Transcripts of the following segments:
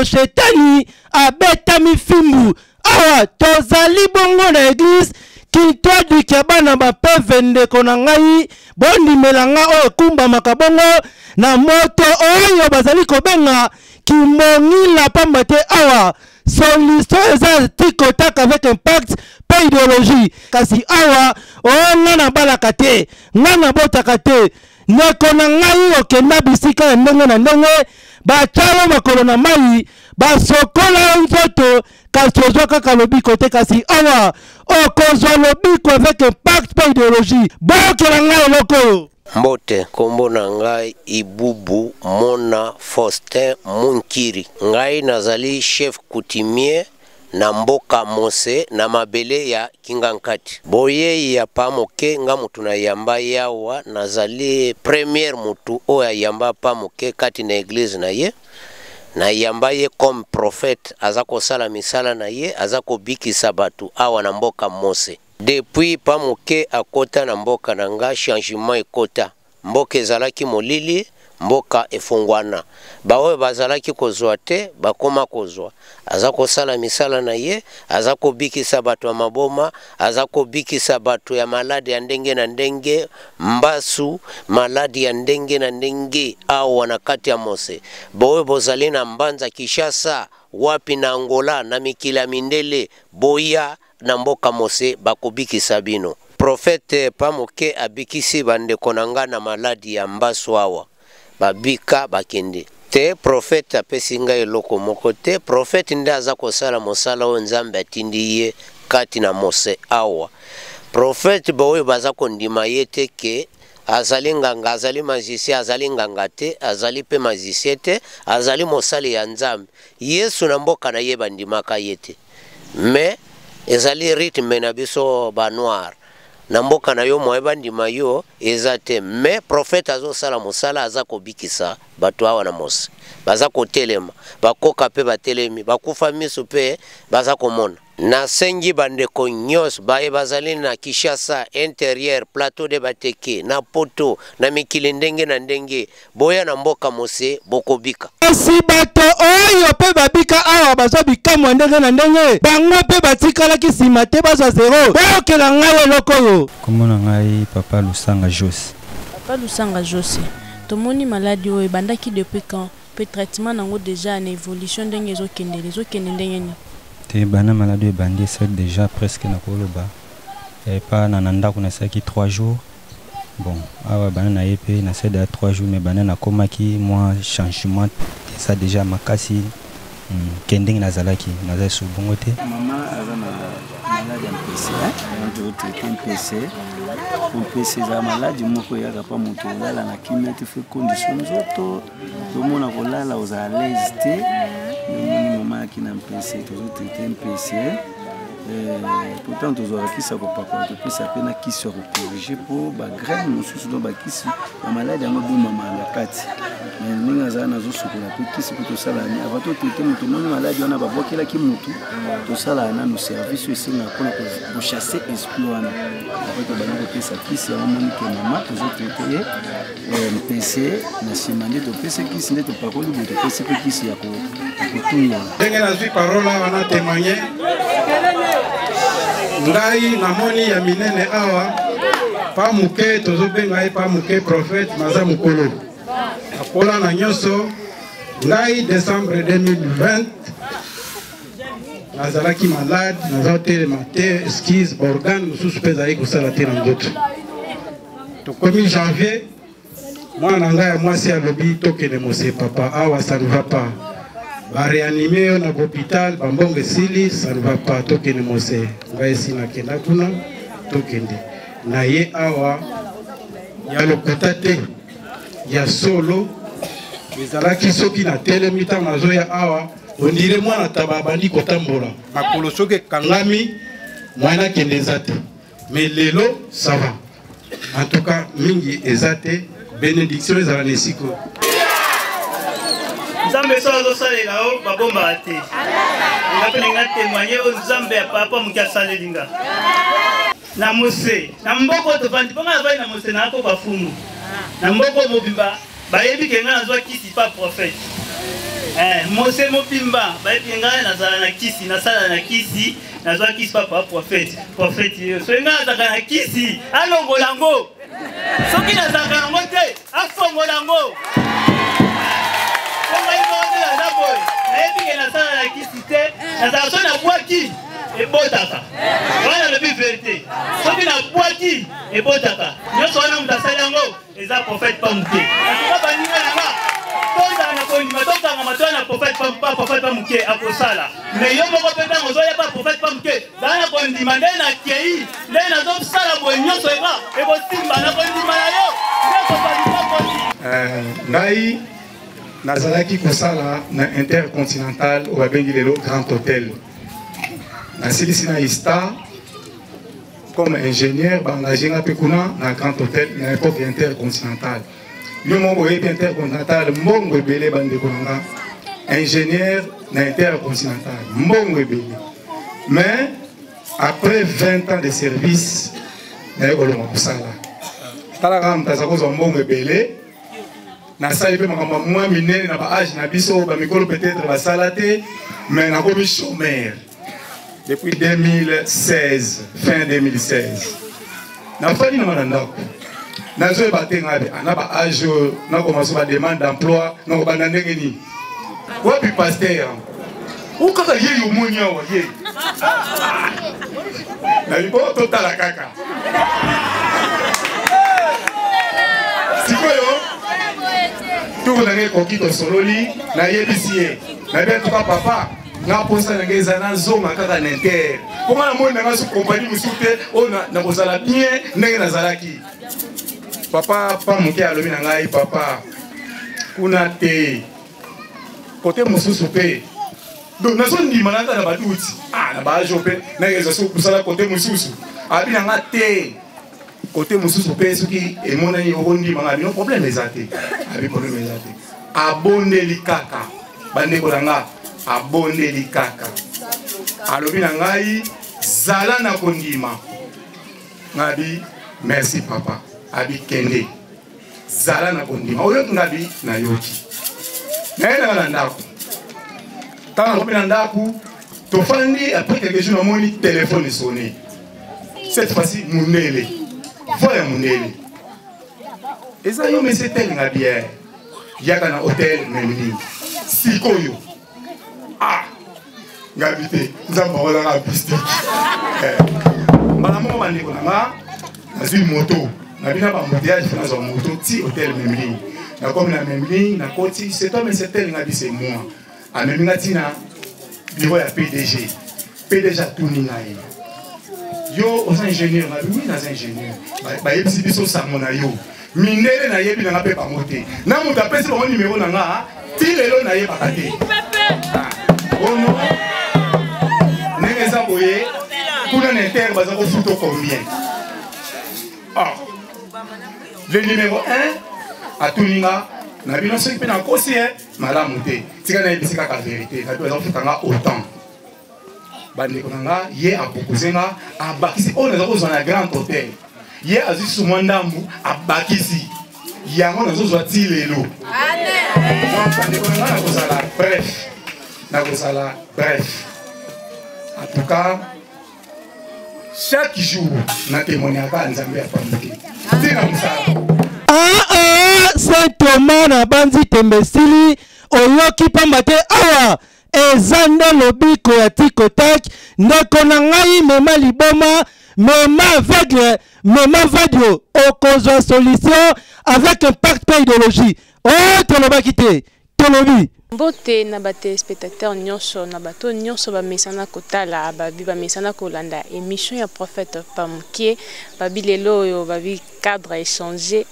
oyo shetani abetami fimbu. Awa tozali bongo na église Kintwadi kiabana bapeve ndeko na ngai bondimela nga oyo kumba makabongo na moto oyo bazali kobenga kimongila pamba te awa son histoire eza tricotaka avec impact pa idéologie kasi awa nga na balaka te nga na botaka te ndeko na ngai okenda bisika ya ndenge na ndenge batalo makolo na mai basokola nzoto kasi ozwa kaka lobiko te kasi awa okozwa lobiko avec impact pa idéologie bokela ngai eloko Mbote kombo na ngai Ibubu Mona Faustin Munkiri. Ngai nazali chef coutumier na mboka Mose na mabele ya Kingankati. Boye ya pamoke nga mutu na yamba yawa nazali premier mutu oya yamba pamoke kati na église na ye. Na yamba ye comme prophète azako sala misala na ye azako bikisa batu awa na mboka Mose. Depuis pamoke akota na mboka na nga changement ekota. Mboka ezalaki molili, mboka efungwana. Bawe bazalaki kozwa te, bakoma kozwa. Azako sala misala na ye, azako bikisa batu ya maboma, azako bikisa batu ya maladi ya ndenge na ndenge, mbasu, maladi ya ndenge na ndenge, au wanakati ya Mose. Bawe bozali na Mbanza Kishasa, wapi na Angola, na Mikila Mindele, Boya, na mboka Mose, bakobiki sabino. Prophète pamoke abikisi bandeko nanga na maladi ya mbasu awa. Babika bakende. Te prophète apesi ngai eloko moko te. Prophète nde aza kosala mosala oyo Nzambe atindi ye kati na Mose awa. Prophète baoyo baza kondima ye te ke azali nganga, azali magicien, azali nganga te, azali pe magicien te, azali mosali ya Nzambe. Yesu na mboka na ye bandimaka ye te. Mais ezali rythme na biso ba noir. Na mboka na yo moeba ndima yo ezate. Mais prophète azo sala mosala aza kobikisa batu awa na Mose. Baza kotelema, bakoka pe batelemi, bakufa miso pe baza komona. Na sengi bandeko nyos bae bazali na Kishasa intérieur plateau de Bateke na poto na mikili ndenge na ndenge boya na mboka Mose bokobika. Si bato oyo pe babika awa bazo bikamo ndenge na ndenge bango pe batikala kisima te bazo zero bokela ngai eloko yo. Komona ngai Papa Lusanga Jose. Papa Lusanga Jose. Tomoni maladie oyo bandaki depuis quand? Pe traitement nango déjà en évolution ndenge ezokende ndenge ni. Te bana maladie ebandi c'est déjà presque na koloba. Et pas nananda kuna saki 3 jours. Bon, awa bana na yepe na c'est de 3 jours mais bana na komaki moi changement ça déjà makasi kending nazalaki nazai subongote. Maman aza malade ya MPC, on traiter MPC. MPC za malade moko ya kapa moto lala na kimia te fait condition zoto. Tout le monde a lala aux à l'aise te. Maman qui n'a MPC, tout traiter MPC. Pourtant tous aura qui ça ko papa to puis ça pena qui se corriger pour ba graine nous sous do ba kisi la maladie ya mabu mama la kati mais ninga za na zo sukula pe kisi ko to sala ni abato tete mutu moni maladie ona ba bokela ki mutu to sala na no service ici na ko ko chasser exploit na abato ba ngo pesa kisi ya moni ke mama to zo tete MPC na simande to pesa kisi ndeto pakoli bo to pesa pe kisi ya ko tunya ndenge na zwi parole wana témoigner ngai na moni ya minene awa pa muke tozobenga ye pa muke prophète maza mukolo apola na nyoso ngai décembre 2020 nazalaki malade nazotelema te esquisse organe mosusu mpe ezali kosala te na nzoto tokomi janvier mwana ngai ya mwasi alobi tokende Mose papa awa ça ne va pas. Ba réanimé na hôpital bambonge sili ça ne va pas tokende Mose ngai sina kenda kuna tokende na ye awa ya lokota te ya solo ezalaki soki na telemi ntango nazoya awa ondire mwana taba bandi kotambola makolo soki ekangami mwana kende eza te mais lelo ça va en tout cas mingi eza te bénédiction ezala na esiko Nzambe so azosalela o babomba ate. Ngapenga témoigner o Nzambe ya papa mukiasalela. Na Mose, na mboko to bandi ponga vai na Mose na ko bafumu. Na mboko mobimba bayebi kenga nazwa kisi pa prophète. Mose Mopimba, Baipinga, Nazana Kisi, Nasala Kisi, Nazwa Kisi Papa, prophète, Soenga Nazana Kisi, Alongo Lango, Soki Nazana Mote, Afongo Lango. Et botaka. Voilà le plus vérité. Ce qui n'a pas dit et botaka. Nous sommes en train de faire les prophètes pas mouillés. Mais yo moko peta ngozoya pas prophète pas mouillé. Dans la kondima na kei, na zo sala bonyo soeba e bosimba na kondima yo. Ngai nazalaki kosala na Intercontinental au babengi lelo Grand Hôtel. Nasilisi na ISTA comme ingénieur engagé na pekuna na Grand Hôtel na époque Intercontinental. Yo mongo yebi Intercontinental mbongo ebele bande konanga ingénieur na Intercontinental mbongo ebele. Mais après 20 ans de service na ekoloma kosala. Tala kama mtazakoza mbongo ebele na sali pe makamba mwa minene na ba âge na biso ba mikolo peut-être ba salate mais na komi chômeur depuis 2016 fin 2016 na fali na manandako na zo ba tenga na ba âge na commencer ba demande d'emploi na ko banda ndenge ni wapi pasteur ou kaka ye yo monya wa ye na libo total kaka sikoyo tout le monde koki to sololi na yebisiye na bien tout papa na posa na ngeza na zonga kaka na inter comment na monde na su compagnie musute ona na kozala bien ndenge na zalaki papa pa muke alobi na ngai papa kuna te côté mususu pe donc na zone ndima na ta na batuti na ba jope na ngeza su kusala côté mususu abi na ngate côté mususu pe soki emonani okondi manga bino problème ezate abi problème ezate abondeli kaka bande kolanga abondeli kaka alobi na ngai zala na kondima ngabi merci papa abi kende zala na kondima oyo ngabi na yoki na na ndako tana ko na ndako to fandi après quelque jour na moni téléphone sonné cette fois-ci munele voyez mon élève. Et ça, yo, mais c'est tel nga bien. Y'a un hôtel, même si koyo. Nga vite, nous avons la piste. Madame, on dit qu'on a une moto. N'a bien pas motoyage, dans une moto, petit hôtel, même ligne. N'a comme la même ligne, n'a côté, c'est toi, mais c'est tel nga dit, c'est moi. A même nga tina, bureau à PDG. PDG tout n'ingaye. Yo aux ingénieurs na oui na ingénieur ba yebisi biso samona yo minele na yebi na pe pa moté na muta pesi ba numéro na nga ti lelo na yeba kate ono nengeza boye kuna na inter baza ko futo combien le numéro 1 a tuninga na bino soki pe na kosi malamu te tika na yebisi ka vérité na baza futanga autant bande konanga ye apokozenga abakisi on a besoin d'un grand hôtel ye azu suma ndambu abakisi yango nazo zwa ti lelo bande konanga na kozala bref en tout cas chaque jour na témoignaka nzambe ya pamike tina musala Saint Thomas na banzi tembesili oyoki pamba te awa ezanda lobiko ya tikotak ndeko na ngai mema liboma mema aveugle mema vadio okozwa solution avec un pacte idéologie tolobaki te tolobi mbote na bate spectateur nyonso na bato nyonso bamesana kotala babi bamesana kolanda émission ya prophète Pamukie babi lelo oyo babi cadre échanger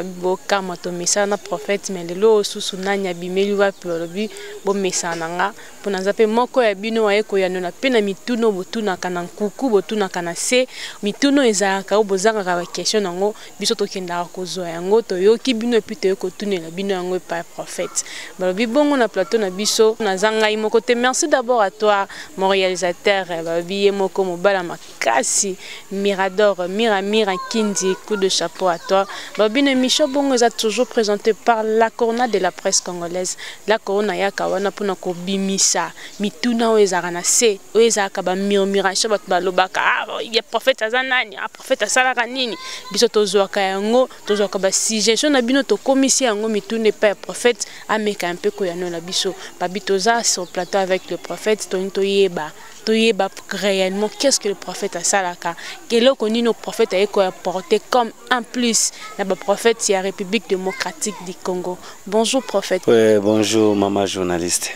bo kama to mesana prophète mais lelo susu nanya bimeli wapi lobi bo mesana nga pona zape moko ya bino wa eko ya nona pena mituno botuna kana nkuku botuna kana se mituno ezaka obozanga ka question nango biso to kenda kozwa yango to yoki bino epite eko tunela bino yango pa prophète balobi bongo na plateau na biso na zanga imoko te merci d'abord à toi mon réalisateur babi moko mobala makasi Mirador Mira Kindi coup de chapeau à toi babi émission bongo est toujours présentée par la Corona de la presse congolaise. La Corona ya kawana pona ko bimisa mituna wezaka na se wezaka ba murmuration bat balobaka ya prophète azanani prophète asalaka nini biso tozwaka yango tozwaka ba suggestion na bino to commission yango mitune pa prophète ameka un peu ko yano la biso babitoza sur plateau avec le prophète tonito yeba réellement qu'est-ce que le prophète a salaka quel est connu nos prophètes a apporté comme en plus la prophète c'est la République démocratique du Congo. Bonjour prophète. Oui, bonjour maman journaliste.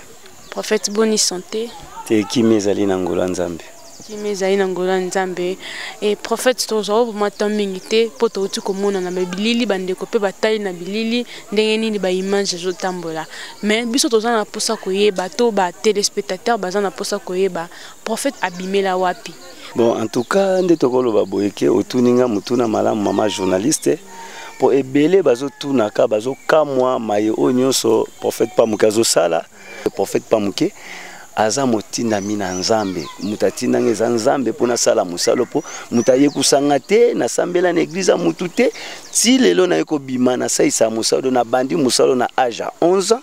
Prophète, bonne santé. Te qui mezali na ngolo nzambe. Qui mezali na ngolo nzambe et prophète tozo mata mingité poto uti komona na bilili bande ko pe batali na bilili ndenge nini ba image zo tambola. Mais biso toza na posa koyeba to ba téléspectateurs baza na posa koyeba prophète abimela wapi. Bon, en tout cas, nde tokolo baboyeke otuninga mutuna malamu mama journaliste po ebele bazo tunaka bazo kamwa maye onyonso prophète pamukazo sala prophète pamuke aza motinda mina nzambe mutatinda ngeza nzambe pona sala musalo po mutaye kusanga te na sambela na église mutu te ti lelo na yeko bima na saisa musalo na bandi musalo na âge 11 ans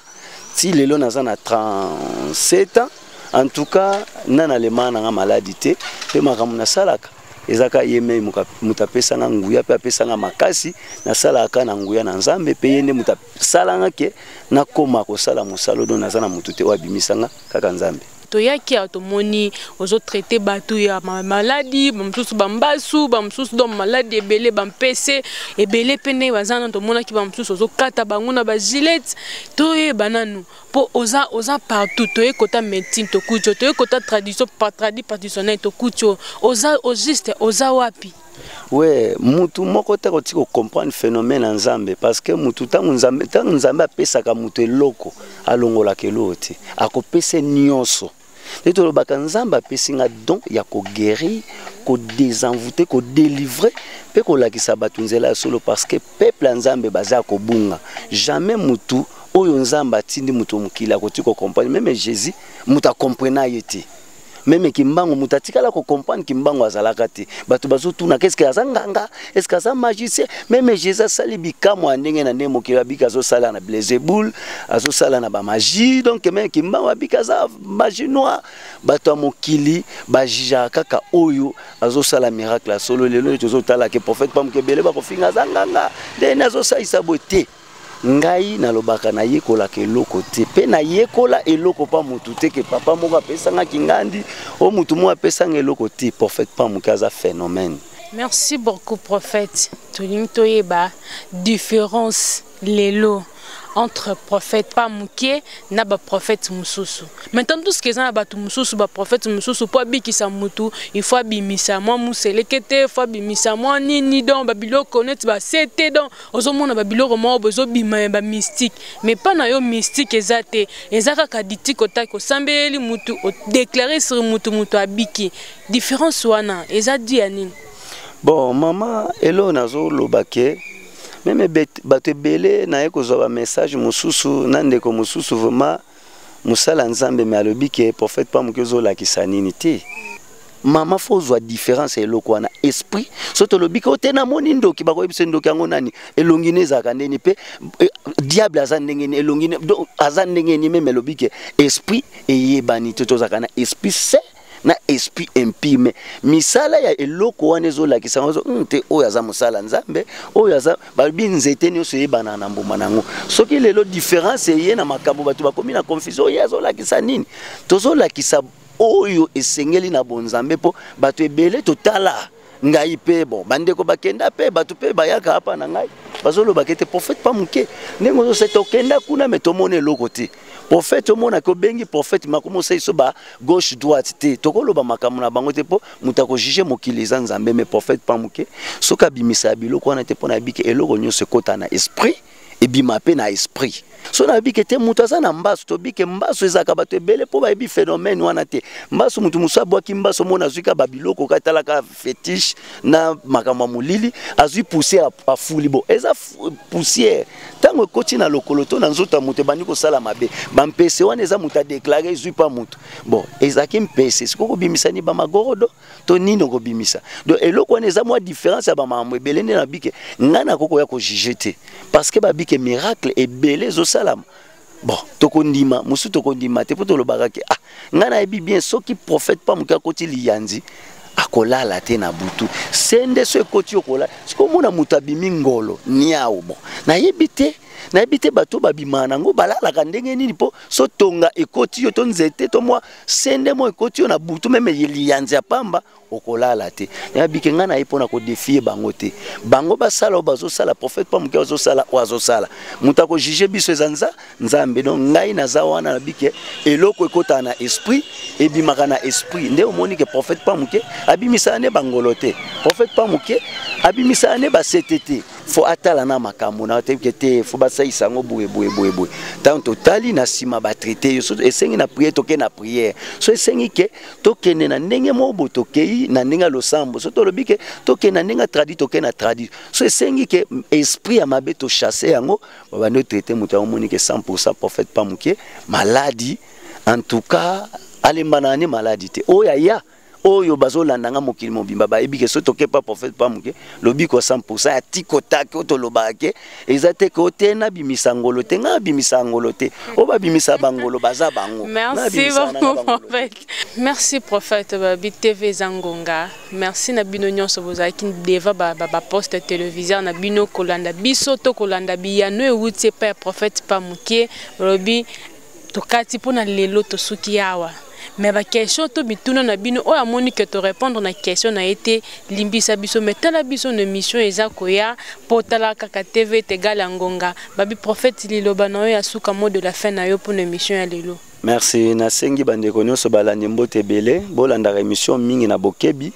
ti lelo na za na 37 ans. En tout cas, nana le mana nga maladie pe makamuna salaka ezaka yeme mutapesa nga nguya pe apesa nga makasi na salaka na nguya na nzambe pe yende mutasalanga ke na koma ko sala musalo do nazana mutute wa bimisanga kaka nzambe. Toyaki atomoni ozo traiter batu ya maladie bamsusu bambasu bamsusu do maladie ebele bampese ebele pene wazana tomona ki bamsusu ozo kata bango na ba gilet toye bananu po oza partout toye kota médecine to kucho toye kota tradition traditionnel to kucho oza juste oza wapi. Ouais, mutu moko te ko tiko comprendre phénomène nzambe parce que mutu tangu nzambe apesaka mutu eloko alongola keloti akopese nyonso. Neto baka nzamba pesinga don ya ko guérir, ko désenvoûter, ko délivrer, pe ko lakisa batunzela solo parce que peuple nzambe baza ko bunga. Jamais mutu oyo nzamba tindi mutu mukila ko tiko comprendre même Jésus muta comprena yeti. Même kimbango mutatikala ko comprendre kimbango azalaka te bato bazotuna qu'est-ce que azanganga est-ce que ça magicien même Jésus sali bikamo ndenge na ndemo kila bikazo sala na Belzebul azo sala na ba magie donc même kimbango bikaza magie noire bato mokili bajija kaka oyo azo sala miracle solo lelo tozo tala ke prophète pamukebele ba ko finga zanganga de nazo sa isabote ngai na lobaka na yekola ke eloko te pe na yekola eloko pa mutu te ke papa moko apesanga kingandi o mutu mo apesanga eloko te prophète pa mukaza phénomène. Merci beaucoup prophète. Toyeba différence lelo entre prophète Pamuke na ba prophète mususu. Maintenant tout ce que ça ba mususu ba prophète mususu po bikisa mutu, il faut bimisa moi muselekete, faut bimisa moi nini don babilo connaître ba c'était don ozomona babilo romo bozo bima ba mystique, mais pas na yo mystique ezate, ezaka kaditi kota ko sambeli mutu o déclarer sur mutu abiki. Différence wana ezadi ani. Bon maman elo nazo lobake même bato belé na ekozwa message mususu nandeko mususu vraiment musala nzambe me alobi ke prophète pa mukezo la kisanini te mama fozwa différence eloko na esprit soto lobi ko tena moni ndoki bakoyebise ndoki yango nani elongine zaka ndeni pe diable azan ndengeni elongine azan ndengeni même lobi ke esprit eyebani tozaka na esprit c'est na esprit impime misala ya eloko wana ezolakisa ngozo nte oyo aza musala nzambe oyo aza babi nzete nyonso yebana na mbuma nango soki lelo différence ye na makambo bato bakomi na confusion oyo azolakisa nini tozolakisa oyo esengeli na bonzambe po bato ebele totala ngai pe bon bandeko bakenda pe bato pe bayaka hapa na ngai bazoloba kete prophète pa muke ndenge ozo okenda kuna metomone eloko te prophète omona ko bengi prophète makomo sai so ba gauche droite te tokoloba makambo na bango te po mutako juger mokili za nzambe mais prophète pa muke soka bimisa biloko wana te pona bike eloko nyonso kota na esprit ebima pe na esprit so na bike te mutu aza na mbaso to bike mbaso ezaka bato ebele po bayebi phénomène wana te mbaso mutu musu abwaki mbaso mona azwika babiloko katalaka fétiche na makambo molili azwi poussière afuli bo eza poussière tango ekoti na lokolo to na nzoto ya mutu ebandi kosala mabe bampese wana eza mutu adeklare ezwi pa mutu bon ezaki mpese siko kobimisani bamagorodo to nini okobimisa donc eloko wana eza mwa différence ya bamakambo ebele nde na bike nga nakoko ya kojuge te parce que babike miracle ebele ezosalama bon tokondima mosu tokondima te po tolobaka ke nga nayebi bien soki prophète pa moke akoti liyanzi akolala te na butu sende so ekoti okolala sikomona moto abimi ngolo niao bon nayebi te bato babima nango balalaka ndenge nini po so tonga ekoti yo to nzete to mwa sende mo ekoti yo na butu meme liyanzi ya pamba okolala te yabike nga na ipona ko défier bango te bango basala bazosala prophète pa moke azosala muta ko juger biso ezanza nzambe donc ngai naza wana na bike eloko ekota na esprit ebimaka na esprit nde omoni ke prophète pa moke abimisa ne bangolo te prophète pa moke abimisa ne basetete fo atala na makambo na te fo basaisa ngo boye tant totali na sima ba traiter yo so esengi na prière toke na prière so esengi ke tokende na ndenge mo botokei na ndenge losambo so tolobi ke toke na ndenge tradi toke na tradi so esengi ke esprit ya mabe to chasser yango bando traiter mutu omoni ke 100% prophète pa moke maladie en tout cas alembana ne maladie te oya oyo bazolandanga mokili mobimba bayebi ke so toke pa prophète pa moke lobi ko 100% ya tikotaki otolobake ezate ko tena bimisa ngolo te nga bimisa ngolo te o babimisa bangolo baza bango. Merci beaucoup prophète. Merci prophète babi TV Zangonga. Merci na bino nyonso bozaki deva ba poste téléviseur na bino kolanda biso to kolanda biyano ewuti pa prophète pa moke lobi tokati pona lelo to suki awa. Mais la question to bituna na bino o amoni que te répondre na question na été limbisa biso metala biso na mission ezakoya potala kaka TV tegal ngonga babi prophète liloba na yo ya suka mot de la fin na yo pour na mission ya lelo. Merci na sengi bandeko nyonso balandi mbote belé bolanda émission mingi na bokebi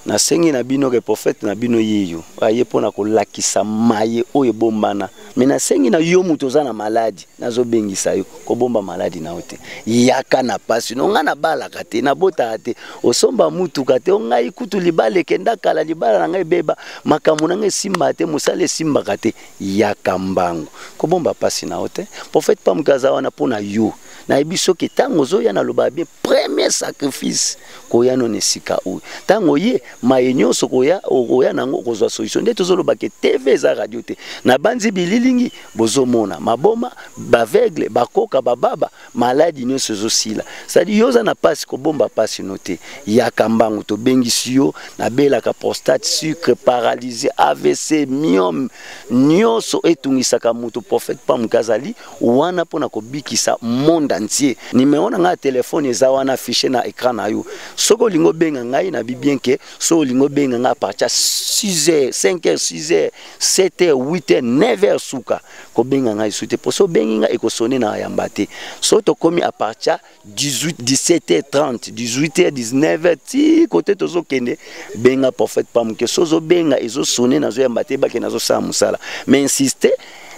na sengi na bino ke prophète na bino yiyo aye pona ko lakisa maye o ebombana mais na sengi na yo muto za na maladie nazo bengisa yo ko bomba maladie na ote yaka na pasi no nga na bala kate na bota ate osomba mutu kate ngai kutu libale kenda kala libala na ngai beba makamu na ngai simba te musale simba kate yaka mbangu ko bomba pasi na ote prophète pa mkaza wana pona yo na ebiso ke tango zo ya na loba bien premier sacrifice ko ya no nesika o tango ye mayenyoso ko ya nango kozwa solution nde tozoloba ke TV za radio te na banzi bililingi bozomona maboma baveugle bakoka bababa maladie nyonso zosila sadi yoza na pasi ko bomba pasi note ya kambangu to bengisi yo na belaka prostate sucre paralysé AVC myome nyonso etungisaka mutu prophète pa mkazali wana pona ko bikisa monde entier nimeona nga telefone eza wana affiché na écran na yo soko lingo benga ngai na bien ke so lingo benga nga partir 6h 5h 6h 7h 8h 9h suka ko benga ngai sute po so benga eko sonner na yamba te so to komi à partir 17h30 18h 19h ti côté tozo kende benga prophète pa mke sozo benga ezo sonner na zo yamba te ba ke nazo sa musala mais insister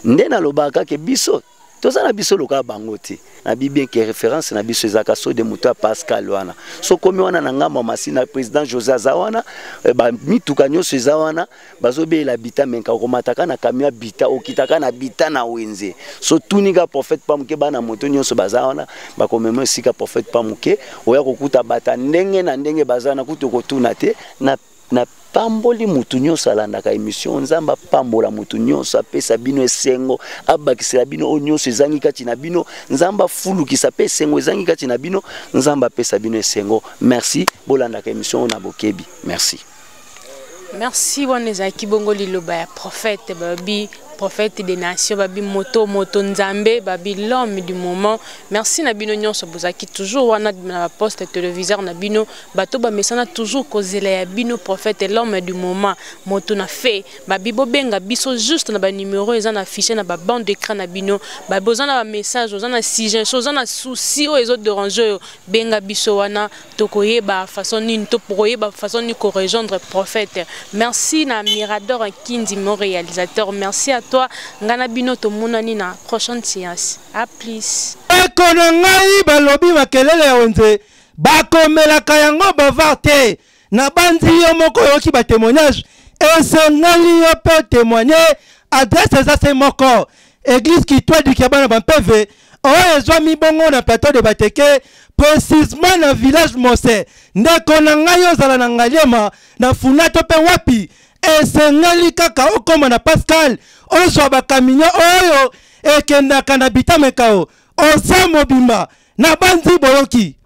ndena lobaka ke biso toza na biso loka bango te na bien que référence na biso ezaka so de muta Pascal wana so komi wana na ngamba masina président José Azawana ba mituka nyonso ezawana bazobe la bita menka komataka na kamia bita okitaka na bita na wenze so tunika prophète pa muke bana moto nyonso bazawana ba komemo sika prophète pa muke oya kokuta bata ndenge na ndenge bazana kutu kotuna te na pamboli mutu nyonso alandaka émission nzamba pambola mutu nyonso apesa bino esengo abakisela bino o nyonso ezangi kati na bino nzamba fulukisa pe esengo ezangi kati na bino nzamba apesa bino esengo merci bolandaka émission na bokebi merci. Merci wana kibongo liloba ya prophète babi prophète des nations babi moto nzambe babi l'homme du moment. Merci na bino nyonso bozaki toujours wana na poste téléviseur na bino bato ba mesana toujours kozela ya bino prophète l'homme du moment moto na fait babi bobenga biso juste na ba numéro ezana affiché na ba bande d'écran na bino ba bozana ba message ozana sujet ozana souci o ezo déranger benga biso wana tokoyeba façon nini to proyeba façon ni ko rejoindre prophète. Merci na Mirador Kindi mon réalisateur, merci à toi ngana bino to monani na prochaine séance. À plus. Ekona ngai balobi makelele ya wenze bakomelaka yango bavarte na bandi yo moko yoki ba témoignage esengeli yo pe témoigner adresse za se moko église Kitwa du Kiabana ba PV oyo ezwami bongo na plateau de Bateke précisément na village Mose ndeko na ngai ozala na ngaliema na funato pe wapi esengeli kaka okoma na Pascal ozwa bakaminyo oyo ekendaka na bitamekao osa mobimba na bandi boyoki